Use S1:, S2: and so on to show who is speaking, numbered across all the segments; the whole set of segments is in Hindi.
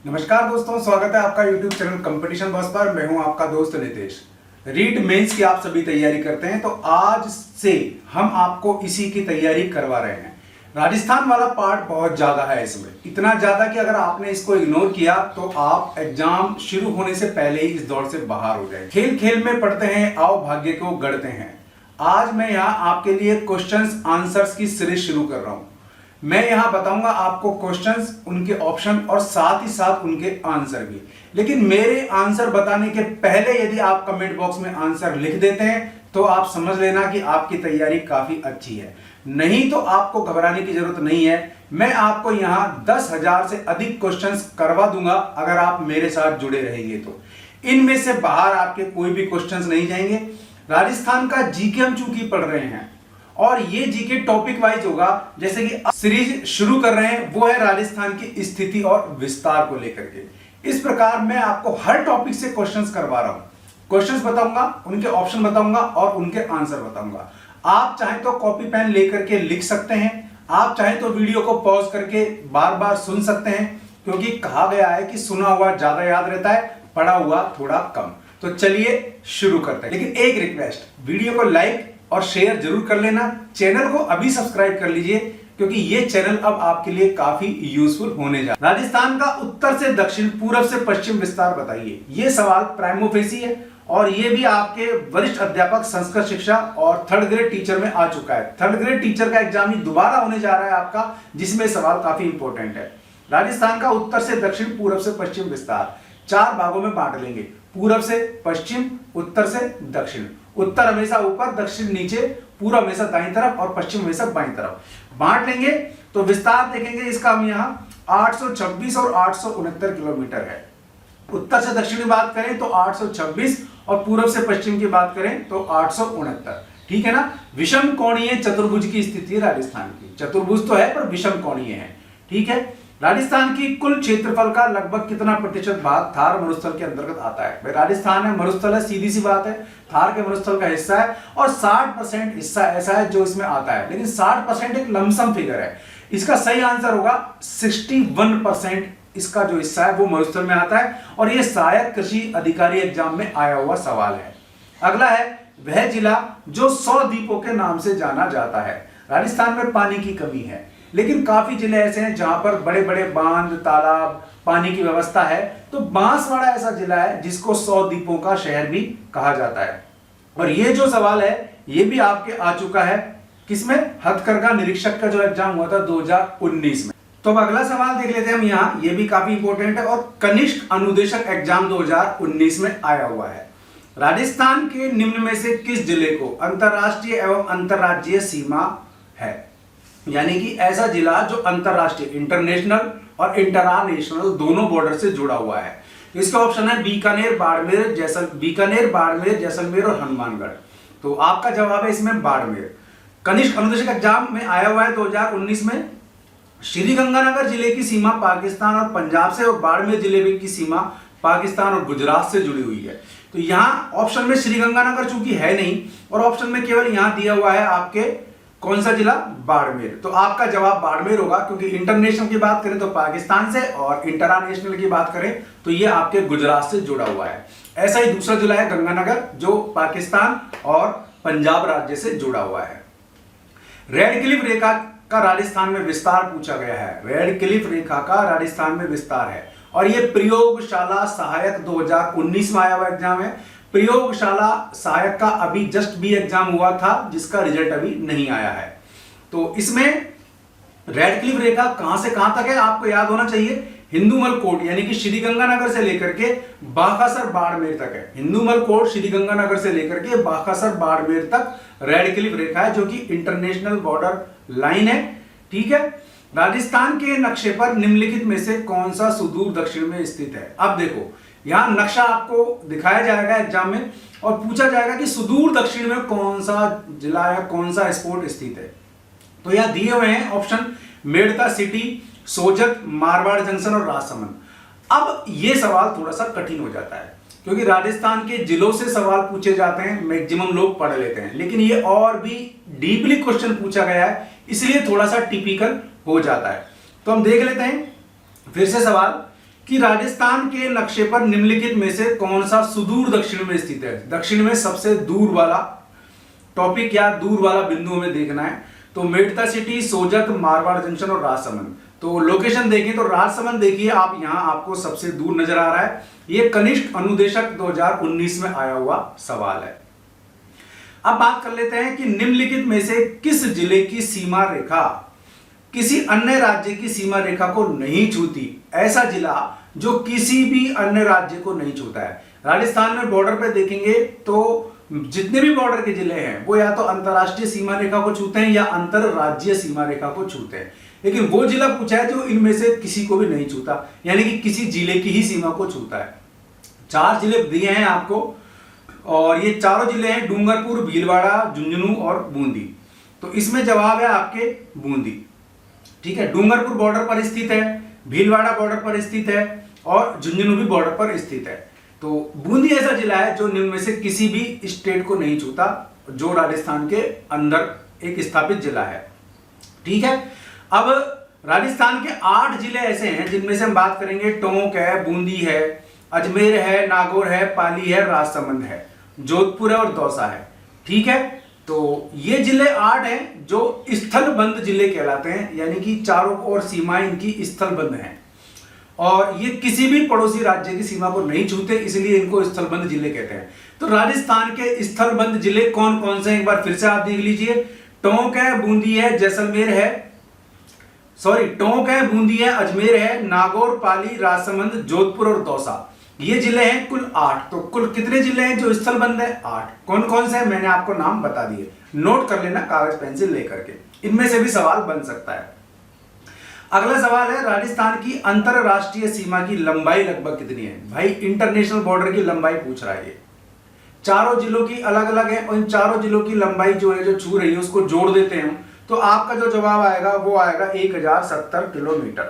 S1: नमस्कार दोस्तों, स्वागत है आपका YouTube चैनल कंपटीशन बस पर। मैं हूं आपका दोस्त नितेश। रीट मेंस की आप सभी तैयारी करते हैं, तो आज से हम आपको इसी की तैयारी करवा रहे हैं। राजस्थान वाला पार्ट बहुत ज्यादा है, इसमें इतना ज्यादा कि अगर आपने इसको इग्नोर किया तो आप एग्जाम शुरू होने से पहले ही इस दौड़ से बाहर हो जाए। खेल खेल में पढ़ते हैं, आओ भाग्य को गढ़ते हैं। आज मैं यहाँ आपके लिए क्वेश्चंस आंसर्स की सीरीज शुरू कर रहा हूं। मैं यहां बताऊंगा आपको क्वेश्चंस, उनके ऑप्शन और साथ ही साथ उनके आंसर भी। लेकिन मेरे आंसर बताने के पहले यदि आप कमेंट बॉक्स में आंसर लिख देते हैं तो आप समझ लेना कि आपकी तैयारी काफी अच्छी है। नहीं तो आपको घबराने की जरूरत नहीं है। मैं आपको यहां 10,000 से अधिक क्वेश्चंस करवा दूंगा अगर आप मेरे साथ जुड़े रहेंगे तो। इनमें से बाहर आपके कोई भी क्वेश्चंस नहीं जाएंगे। राजस्थान का जीके हम चूंकि पढ़ रहे हैं और ये जीके टॉपिक वाइज होगा। जैसे कि सीरीज शुरू कर रहे हैं वो है राजस्थान की स्थिति और विस्तार को लेकर के। इस प्रकार मैं आपको हर टॉपिक से क्वेश्चंस करवा रहा हूं। क्वेश्चंस बताऊंगा, उनके ऑप्शन बताऊंगा और उनके आंसर बताऊंगा। आप चाहें तो कॉपी पेन लेकर के लिख सकते हैं, आप चाहें तो वीडियो को पॉज करके बार बार सुन सकते हैं, क्योंकि कहा गया है कि सुना हुआ ज्यादा याद रहता है, पढ़ा हुआ थोड़ा कम। तो चलिए शुरू करते हैं। लेकिन एक रिक्वेस्ट, वीडियो को लाइक और शेयर जरूर कर लेना। चैनल को अभी सब्सक्राइब कर लीजिए, क्योंकि ये चैनल अब आपके लिए काफी यूजफुल होने जा रहा है। राजस्थान का उत्तर से दक्षिण, पूरब से पश्चिम विस्तार बताइए। ये सवाल प्राइमो फेसी है और ये भी आपके वरिष्ठ अध्यापक संस्कृत शिक्षा और थर्ड ग्रेड टीचर में आ चुका है। थर्ड ग्रेड टीचर का एग्जाम ही दोबारा होने जा रहा है आपका, जिसमें सवाल काफी इंपॉर्टेंट है। राजस्थान का उत्तर से दक्षिण, पूरब से पश्चिम विस्तार 4 भागों में बांट लेंगे। पूरब से पश्चिम, उत्तर से दक्षिण। उत्तर हमेशा ऊपर, दक्षिण नीचे, पूर्व हमेशा दाईं तरफ और पश्चिम हमेशा बाईं तरफ बांट लेंगे। तो विस्तार देखेंगे इसका हम यहाँ 826 और 869 किलोमीटर है। उत्तर से दक्षिण की बात करें तो 826 और पूर्व से पश्चिम की बात करें तो 869। ठीक है ना। विषम कोणीय चतुर्भुज की स्थिति है राजस्थान की। चतुर्भुज तो है पर विषम कोणीय है। ठीक है। राजस्थान की कुल क्षेत्रफल का लगभग कितना प्रतिशत भाग थार मरुस्थल के अंतर्गत आता है? भाई राजस्थान में मरुस्थल है, सीधी सी बात है, थार के मरुस्थल का हिस्सा है और 60% हिस्सा ऐसा है जो इसमें आता है। लेकिन 60% एक लमसम फिगर है। इसका सही आंसर होगा 61% इसका जो हिस्सा है वो मरुस्थल में आता है। और ये सहायक कृषि अधिकारी एग्जाम में आया हुआ सवाल है। अगला है वह जिला जो 100 द्वीपों के नाम से जाना जाता है। राजस्थान में पानी की कमी है, लेकिन काफी जिले ऐसे हैं जहां पर बड़े बड़े बांध, तालाब, पानी की व्यवस्था है। तो बांसवाड़ा ऐसा जिला है जिसको 100 द्वीपों का शहर भी कहा जाता है। और ये जो सवाल है ये भी आपके आ चुका है किसमें? हथकरघा निरीक्षक का जो एग्जाम हुआ था 2019 में। तो अब अगला सवाल देख लेते हैं हम यहाँ। ये भी काफी इंपॉर्टेंट है और कनिष्ठ अनुदेशक एग्जाम 2019 में आया हुआ है। राजस्थान के निम्न में से किस जिले को अंतरराष्ट्रीय एवं अंतरराज्यीय सीमा है? यानी कि ऐसा जिला जो अंतरराष्ट्रीय, इंटरनेशनल और इंटरनेशनल दोनों बॉर्डर से जुड़ा हुआ है। इसका ऑप्शन है बीकानेर, बाड़मेर, जैसलमेर और हनुमानगढ़। तो आपका जवाब है इसमें बाड़मेर। कनिष्ठ अनुदेशक एग्जाम में आया हुआ है 2019 में। श्रीगंगानगर जिले की सीमा पाकिस्तान और पंजाब से और बाड़मेर जिले की सीमा पाकिस्तान और गुजरात से जुड़ी हुई है। तो यहाँ ऑप्शन में श्रीगंगानगर चूंकि है नहीं और ऑप्शन में केवल यहाँ दिया हुआ है आपके कौन सा जिला? बाड़मेर। तो आपका जवाब बाड़मेर होगा, क्योंकि इंटरनेशनल की बात करें तो पाकिस्तान से और इंटरनेशनल की बात करें तो ये आपके गुजरात से जुड़ा हुआ है। ऐसा ही दूसरा जिला है गंगानगर जो पाकिस्तान और पंजाब राज्य से जुड़ा हुआ है। रेड क्लिफ रेखा का राजस्थान में विस्तार पूछा गया है। रेड क्लिफ रेखा का राजस्थान में विस्तार है और ये प्रयोगशाला सहायक 2019 में आया हुआ एग्जाम है। प्रयोगशाला सहायक का अभी जस्ट भी एग्जाम हुआ था, जिसका रिजल्ट अभी नहीं आया है। तो इसमें रेड क्लिफ रेखा कहां से कहां तक है आपको याद होना चाहिए। हिंदूमल कोट यानी कि श्रीगंगानगर से लेकर के बाखासर बाड़मेर तक है। हिंदूमल कोट श्रीगंगानगर से लेकर के बाखासर बाड़मेर तक रेड क्लिफ रेखा है, जो कि इंटरनेशनल बॉर्डर लाइन है। ठीक है। राजस्थान के नक्शे पर निम्नलिखित में से कौन सा सुदूर दक्षिण में स्थित है? अब देखो यहां नक्शा आपको दिखाया जाएगा एग्जाम में और पूछा जाएगा कि सुदूर दक्षिण में कौन सा जिला या कौन सा स्पोर्ट स्थित है। तो यहां दिए हुए हैं option Merta city, Sojat, Marwar junction और राजसमंद। अब यह सवाल थोड़ा सा कठिन हो जाता है, क्योंकि राजस्थान के जिलों से सवाल पूछे जाते हैं, मैक्सिमम लोग पढ़ लेते हैं, लेकिन ये और भी डीपली क्वेश्चन पूछा गया है, इसलिए थोड़ा सा टिपिकल हो जाता है। तो हम देख लेते हैं फिर से सवाल कि राजस्थान के नक्शे पर निम्नलिखित में से कौन सा सुदूर दक्षिण में स्थित है। दक्षिण में सबसे दूर वाला टॉपिक या दूर वाला बिंदु हमें देखना है। तो मेडता सिटी, सोजत, मारवाड़ जंक्शन और राजसमंद। तो लोकेशन देखिए तो राजसमंद देखिए आप, यहां आपको सबसे दूर नजर आ रहा है। यह कनिष्ठ अनुदेशक 2019 में आया हुआ सवाल है। अब बात कर लेते हैं कि निम्नलिखित में से किस जिले की सीमा रेखा किसी अन्य राज्य की सीमा रेखा को नहीं छूती। ऐसा जिला जो किसी भी अन्य राज्य को नहीं छूता है। राजस्थान में बॉर्डर पे देखेंगे तो जितने भी बॉर्डर के जिले हैं वो या तो अंतरराष्ट्रीय सीमा रेखा को छूते हैं या अंतरराज्यीय सीमा रेखा को छूते हैं, लेकिन वो जिला पूछा है जो इनमें से किसी को भी नहीं छूता, यानी कि किसी जिले की ही सीमा को छूता है। 4 जिले दिए हैं आपको और ये चारों जिले हैं डूंगरपुर, भीलवाड़ा, झुंझुनू और बूंदी। तो इसमें जवाब है आपके बूंदी। ठीक है, डूंगरपुर बॉर्डर पर स्थित है, भीलवाड़ा बॉर्डर पर स्थित है और झुंझुनू भी बॉर्डर पर स्थित है। तो बूंदी ऐसा जिला है जो निम्न में से किसी भी स्टेट को नहीं छूता, जो राजस्थान के अंदर एक स्थापित जिला है। ठीक है, अब राजस्थान के 8 जिले ऐसे हैं जिनमें से हम बात करेंगे। टोंक है, बूंदी है, अजमेर है, नागौर है, पाली है, राजसमंद है, जोधपुर है और दौसा है। ठीक है, तो ये जिले 8 हैं जो स्थलबंद जिले कहलाते हैं, यानी कि चारों ओर सीमाएं इनकी स्थलबंद हैं और ये किसी भी पड़ोसी राज्य की सीमा को नहीं छूते, इसलिए इनको स्थलबंद जिले कहते हैं। तो राजस्थान के स्थलबंद जिले कौन कौन से हैं एक बार फिर से आप देख लीजिए। टोंक है, बूंदी है, जैसलमेर है, टोंक है, बूंदी है, अजमेर है, नागौर, पाली, राजसमंद, जोधपुर और दौसा। ये जिले हैं कुल 8। तो कुल कितने जिले हैं जो स्थलबंद है? 8। कौन कौन से हैं मैंने आपको नाम बता दिए, नोट कर लेना कागज पेंसिल लेकर के, इनमें से भी सवाल बन सकता है। अगला सवाल है राजस्थान की अंतरराष्ट्रीय सीमा की लंबाई लगभग कितनी है। भाई इंटरनेशनल बॉर्डर की लंबाई पूछ रहा है ये। चारों जिलों की अलग अलग है और इन चारों जिलों की लंबाई जो है जो छू रही है उसको जोड़ देते हैं तो आपका जो जवाब आएगा वो आएगा 1070 किलोमीटर।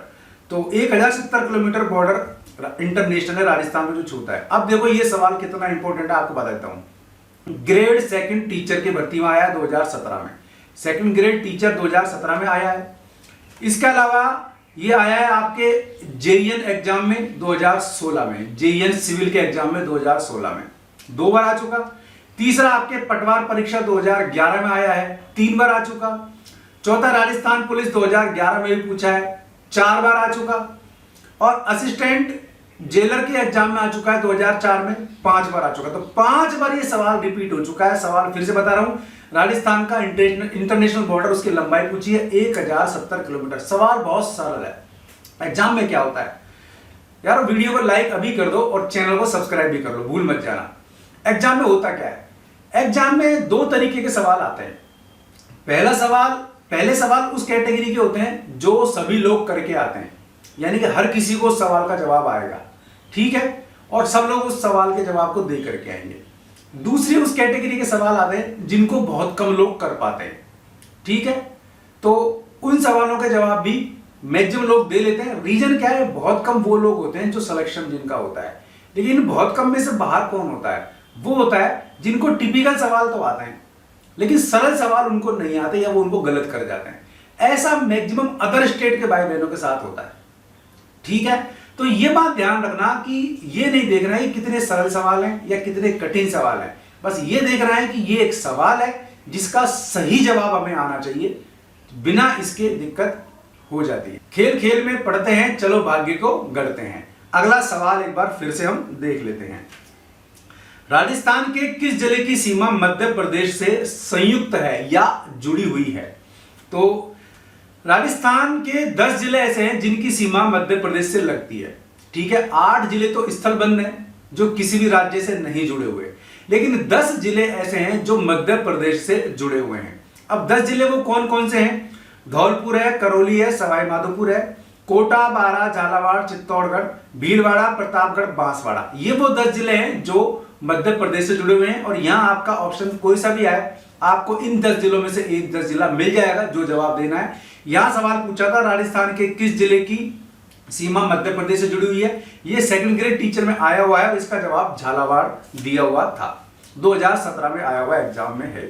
S1: तो 1070 किलोमीटर बॉर्डर इंटरनेशनल है राजस्थान में जो छूता है। अब देखो ये सवाल कितना इंपॉर्टेंट है आपको बता देता हूं। ग्रेड 2 टीचर की भर्ती में आया 2017 में, 2nd ग्रेड टीचर 2017 में आया है। इसके अलावा ये आया है आपके जेईएन एग्जाम में 2016 में, जेईएन सिविल के एग्जाम में 2016 में 2 बार आ चुका। तीसरा आपके पटवार परीक्षा 2011 में आया है, 3 बार आ चुका। चौथा राजस्थान पुलिस 2011 में भी पूछा है, 4 बार आ चुका। और असिस्टेंट जेलर के एग्जाम में आ चुका है 2004 में, 5 बार आ चुका। तो 5 बार ये सवाल रिपीट हो चुका है। सवाल फिर से बता रहा हूं, राजस्थान का इंटरनेशनल बॉर्डर उसकी लंबाई पूछी है 1070 किलोमीटर। सवाल बहुत सरल है। एग्जाम में क्या होता है यार, वीडियो को लाइक अभी कर दो और चैनल को सब्सक्राइब भी कर लो, भूल मत जाना। एग्जाम में होता क्या है, एग्जाम में 2 तरीके के सवाल आते हैं। पहले सवाल उस कैटेगरी के होते हैं जो सभी लोग करके आते हैं, यानी कि हर किसी को उस सवाल का जवाब आएगा। ठीक है, और सब लोग उस सवाल के जवाब को दे करके आएंगे। दूसरी उस कैटेगरी के सवाल आते हैं जिनको बहुत कम लोग कर पाते हैं। ठीक है, तो उन सवालों के जवाब भी मैक्सिमम लोग दे लेते हैं। रीजन क्या है, बहुत कम वो लोग होते हैं जो सिलेक्शन जिनका होता है। लेकिन बहुत कम में से बाहर कौन होता है, वो होता है जिनको टिपिकल सवाल तो आते हैं लेकिन सरल सवाल उनको नहीं आते या वो उनको गलत कर जाते हैं। ऐसा मैक्सिमम अदर स्टेट के भाई बहनों के साथ होता है। ठीक है, तो ये बात ध्यान रखना कि ये नहीं देखना है कि कितने सरल सवाल हैं या कितने कठिन सवाल हैं, बस ये देख रहा है कि ये एक सवाल है जिसका सही जवाब हमें आना चाहिए, बिना इसके दिक्कत हो जाती है। खेल खेल में पढ़ते हैं, चलो भाग्य को गढ़ते हैं। अगला सवाल एक बार फिर से हम देख लेते हैं। राजस्थान के किस जिले की सीमा मध्य प्रदेश से संयुक्त है या जुड़ी हुई है। तो राजस्थान के 10 जिले ऐसे हैं जिनकी सीमा मध्य प्रदेश से लगती है। ठीक है, 8 जिले तो स्थलबंद हैं जो किसी भी राज्य से नहीं जुड़े हुए, लेकिन 10 जिले ऐसे हैं जो मध्य प्रदेश से जुड़े हुए हैं। अब 10 जिले वो कौन कौन से हैं, धौलपुर है, करौली है, सवाई माधोपुर है, कोटा, बारा, झालावाड़, चित्तौड़गढ़, भीलवाड़ा, प्रतापगढ़, बांसवाड़ा। ये वो 10 जिले हैं जो मध्य प्रदेश से जुड़े हुए हैं। और यहां आपका ऑप्शन कोई सा भी आए, आपको इन 10 जिलों में से एक 10 जिला मिल जाएगा जो जवाब देना है। यहां सवाल पूछा था राजस्थान के किस जिले की सीमा मध्य प्रदेश से जुड़ी हुई है, ये 2nd ग्रेड टीचर में आया हुआ है। इसका जवाब झालावाड़ दिया हुआ था, 2017 में आया हुआ एग्जाम में है।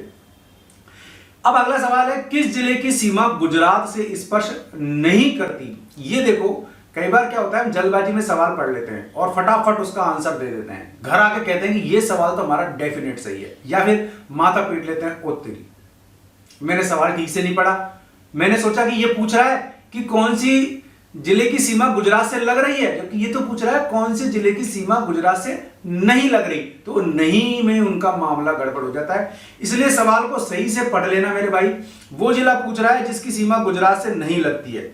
S1: अब अगला सवाल है, किस जिले की सीमा गुजरात से स्पर्श नहीं करती। ये देखो कई बार क्या होता है, हम जल्दबाजी में सवाल पढ़ लेते हैं और फटाफट उसका आंसर दे देते हैं, घर आके कहते हैं कि ये सवाल तो हमारा डेफिनेट सही है, या फिर माथा पीट लेते हैं, ओ तेरी मैंने सवाल ठीक से नहीं पढ़ा, मैंने सोचा कि ये पूछ रहा है कि कौन सी जिले की सीमा गुजरात से लग रही है, जबकि ये तो पूछ रहा है कौन से जिले की सीमा गुजरात से नहीं लग रही। तो नहीं में उनका मामला गड़बड़ हो जाता है। इसलिए सवाल को सही से पढ़ लेना मेरे भाई। वो जिला पूछ रहा है जिसकी सीमा गुजरात से नहीं लगती है,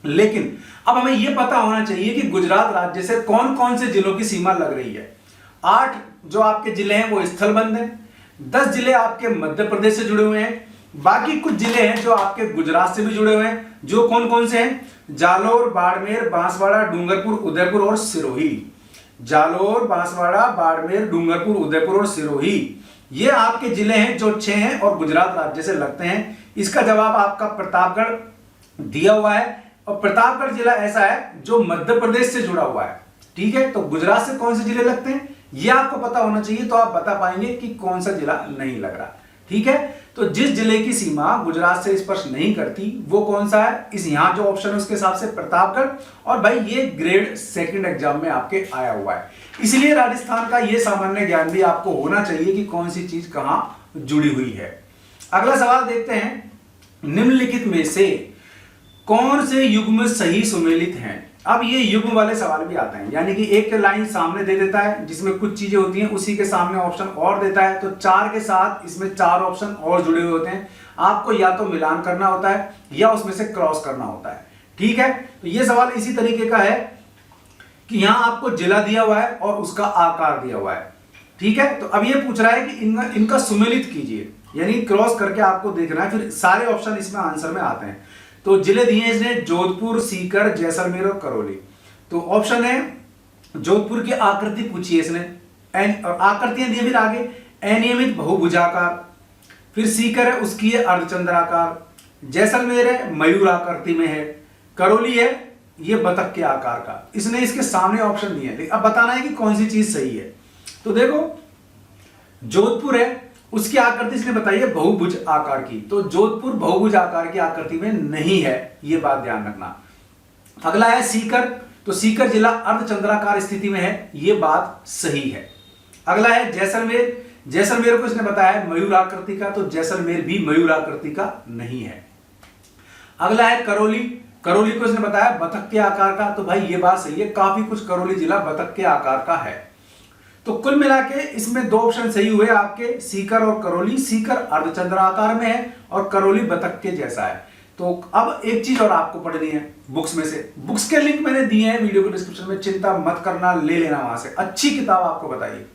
S1: लेकिन अब हमें यह पता होना चाहिए कि गुजरात राज्य से कौन कौन से जिलों की सीमा लग रही है। 8 जो आपके जिले हैं वो स्थलबंध हैं, 10 जिले आपके मध्य प्रदेश से जुड़े हुए हैं, बाकी कुछ जिले हैं जो आपके गुजरात से भी जुड़े हुए हैं। जो कौन कौन से हैं? जालोर, बाड़मेर, बांसवाड़ा, डूंगरपुर, उदयपुर और सिरोही। जालोर, बांसवाड़ा, बाड़मेर, डूंगरपुर, उदयपुर और सिरोही, ये आपके जिले हैं जो 6 हैं और गुजरात राज्य से लगते हैं। इसका जवाब आपका प्रतापगढ़ दिया हुआ है, और प्रतापगढ़ जिला ऐसा है जो मध्य प्रदेश से जुड़ा हुआ है। ठीक है, तो गुजरात से कौन से जिले लगते हैं ये आपको पता होना चाहिए, तो आप बता पाएंगे कि कौन सा जिला नहीं लग रहा। ठीक है, तो जिस जिले की सीमा गुजरात से स्पर्श नहीं करती वो कौन सा है, इस यहां जो ऑप्शन है उसके हिसाब से प्रतापगढ़। और भाई ये ग्रेड 2 एग्जाम में आपके आया हुआ है, इसलिए राजस्थान का ये सामान्य ज्ञान भी आपको होना चाहिए कि कौन सी चीज कहां जुड़ी हुई है। अगला सवाल देखते हैं, निम्नलिखित में से कौन से युग्म सही सुमेलित हैं। अब ये युग्म वाले सवाल भी आते हैं, यानी कि एक लाइन सामने दे देता है जिसमें कुछ चीजें होती हैं, उसी के सामने ऑप्शन और देता है, तो 4 के साथ इसमें 4 ऑप्शन और जुड़े हुए होते हैं। आपको या तो मिलान करना होता है या उसमें से क्रॉस करना होता है। ठीक है, तो ये सवाल इसी तरीके का है कि यहां आपको जिला दिया हुआ है और उसका आकार दिया हुआ है। ठीक है, तो अब ये पूछ रहा है कि इनका सुमेलित कीजिए, यानी क्रॉस करके आपको देखना है, फिर सारे ऑप्शन इसमें आंसर में आते हैं। तो जिले दिए हैं इसने जोधपुर, सीकर, जैसलमेर और करौली। तो ऑप्शन है जोधपुर की आकृति पूछी है इसने, और आकृतियां दी फिर आगे अनियमित बहुभुजाकार, फिर सीकर है उसकी है अर्धचंद्राकार, जैसलमेर है मयूर आकृति में है, करौली है ये बतख के आकार का। इसने इसके सामने ऑप्शन दिए हैं, अब बताना है कि कौन सी चीज सही है। तो देखो जोधपुर है उसकी आकृति इसने बताई है बहुभुज आकार की, तो जोधपुर बहुभुज आकार की आकृति में नहीं है, ये बात ध्यान रखना। अगला है सीकर, तो सीकर जिला अर्धचंद्राकार स्थिति में है, ये बात सही है। अगला है जैसलमेर, जैसलमेर को इसने बताया है मयूर आकृति का, तो जैसलमेर भी मयूर आकृति का नहीं है। अगला है करौली, करौली को इसने बताया बतख के आकार का, तो भाई ये बात सही है, काफी कुछ करौली जिला बतख के आकार का है। तो कुल मिला के इसमें 2 ऑप्शन सही हुए आपके, सीकर और करौली। सीकर अर्धचंद्राकार में है और करौली बतख के जैसा है। तो अब एक चीज और आपको पढ़नी है बुक्स में से, बुक्स के लिंक मैंने दिए हैं वीडियो के डिस्क्रिप्शन में, चिंता मत करना, ले लेना वहां से, अच्छी किताब आपको बताइए।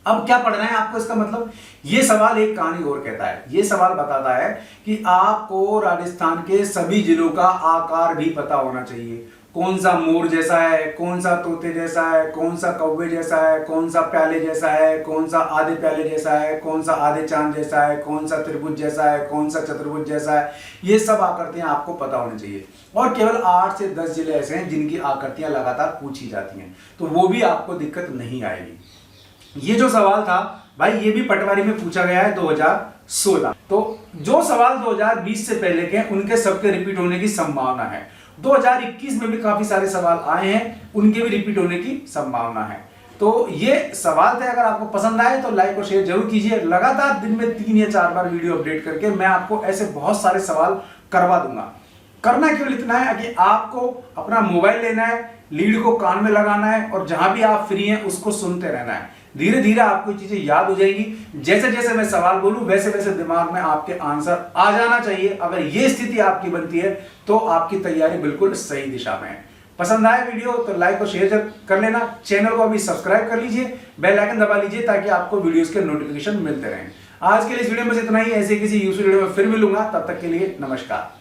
S1: अब क्या पढ़ना है आपको, इसका मतलब ये सवाल एक कहानी और कहता है, ये सवाल बताता है कि आपको राजस्थान के सभी जिलों का आकार भी पता होना चाहिए। कौन सा मोर जैसा है, कौन सा तोते जैसा है, कौन सा कौवे जैसा है, कौन सा प्याले जैसा है, कौन सा आधे प्याले जैसा है, कौन सा आधे चांद जैसा है, कौन सा त्रिभुज जैसा है, कौन सा चतुर्भुज जैसा है, ये सब आकृतियां आपको पता होनी चाहिए। और केवल 8 से 10 जिले ऐसे हैं जिनकी आकृतियां लगातार पूछी जाती हैं, तो वो भी आपको दिक्कत नहीं आएगी। ये जो सवाल था भाई ये भी पटवारी में पूछा गया है 2016। तो जो सवाल 2020 से पहले के उनके सबके रिपीट होने की संभावना है। 2021 में भी काफी सारे सवाल आए हैं, उनके भी रिपीट होने की संभावना है। तो ये सवाल थे, अगर आपको पसंद आए तो लाइक और शेयर जरूर कीजिए। लगातार दिन में 3 या 4 बार वीडियो अपडेट करके मैं आपको ऐसे बहुत सारे सवाल करवा दूंगा। करना केवल इतना है कि आपको अपना मोबाइल लेना है, लीड को कान में लगाना है और जहां भी आप फ्री हैं उसको सुनते रहना है। धीरे धीरे आपको चीजें याद हो जाएगी। जैसे जैसे मैं सवाल बोलूं वैसे वैसे दिमाग में आपके आंसर आ जाना चाहिए। अगर ये स्थिति आपकी बनती है तो आपकी तैयारी बिल्कुल सही दिशा में है। पसंद आए वीडियो तो लाइक और शेयर कर लेना। चैनल को अभी सब्सक्राइब कर लीजिए, बेल आइकन दबा लीजिए ताकि आपको वीडियोस के नोटिफिकेशन मिलते रहें। आज के लिए इस वीडियो में इतना ही। ऐसे किसी यूजफुल वीडियो में फिर मिलूंगा, तब तक के लिए नमस्कार।